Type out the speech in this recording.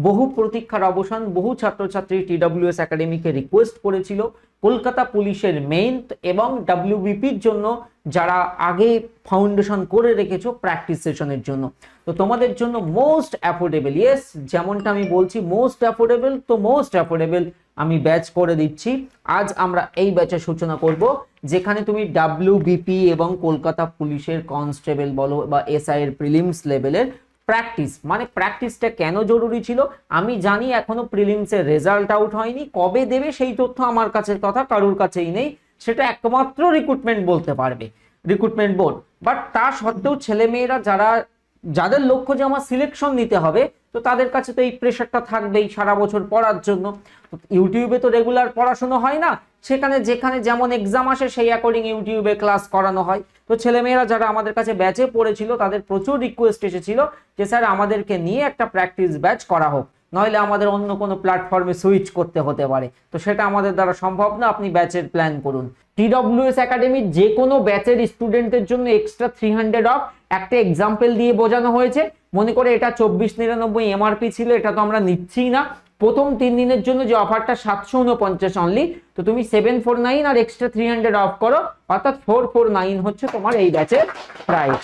বহু প্রতীক্ষার অবসান, বহু ছাত্রছাত্রী TWS একাডেমিকে রিকোয়েস্ট করেছিল কলকাতা পুলিশের মেইন এবং WBPর জন্য যারা আগে ফাউন্ডেশন করে রেখেছো প্র্যাকটিস সেশনের জন্য। তো তোমাদের জন্য মোস্ট অ্যাফোর্ডেবল, ইয়েস যেমনটা আমি বলছি মোস্ট অ্যাফোর্ডেবল, তো মোস্ট অ্যাফোর্ডেবল আমি ব্যাচ করে দিচ্ছি। আজ আমরা এই ব্যাচের সূচনা করব যেখানে তুমি WBP এবং কলকাতা পুলিশের কনস্টেবল বলো বা SI এর প্রিলিমস লেভেলের প্র্যাকটিস, মানে প্র্যাকটিসটা কেন জরুরি ছিল আমি জানি, এখনো প্রিলিমসের রেজাল্ট আউট হয়নি, কবে দেবে সেই তথ্য আমার কাছে তথা কারোর কাছেই নেই, সেটা একমাত্র রিক্রুটমেন্ট বলতে পারবে, রিক্রুটমেন্ট বোর্ড। বাট তা সত্ত্বেও ছেলেমেয়েরা যাদের লক্ষ্য যে আমার সিলেকশন নিতে হবে, তো তাদের কাছে তো এই প্রেশারটা থাকবেই সারা বছর পড়ার জন্য। ইউটিউবে তো রেগুলার পড়াশোনা হয় না, সেখানে যেখানে যেমন এক্সাম আসে সেই অ্যাকর্ডিং ইউটিউবে ক্লাস করানো হয়। তো ছেলেমেয়েরা যারা আমাদের কাছে ব্যাচে পড়েছিল তাদের প্রচুর রিকোয়েস্ট এসেছিল যে স্যার আমাদেরকে নিয়ে একটা প্র্যাকটিস ব্যাচ করা হোক, নইলে আমাদের অন্য কোনো প্ল্যাটফর্মে সুইচ করতে হতে পারে, তো সেটা আমাদের দ্বারা সম্ভব না, আপনি ব্যাচের প্ল্যান করুন। TWS একাডেমির যে কোনো ব্যাচের স্টুডেন্টের জন্য এক্সট্রা 300 অফ, একটা এক্সাম্পল দিয়ে বোঝানো হয়েছে। মনে করে এটা 2499 MRP ছিল, এটা তো আমরা নিচ্ছি না। প্রথম 3 দিনের জন্য যে অফারটা 749 অনলি, তো তুমি 749 আর এক্সট্রা 300 অফ করো, অর্থাৎ 449 হচ্ছে তোমার এই ব্যাচের প্রাইস।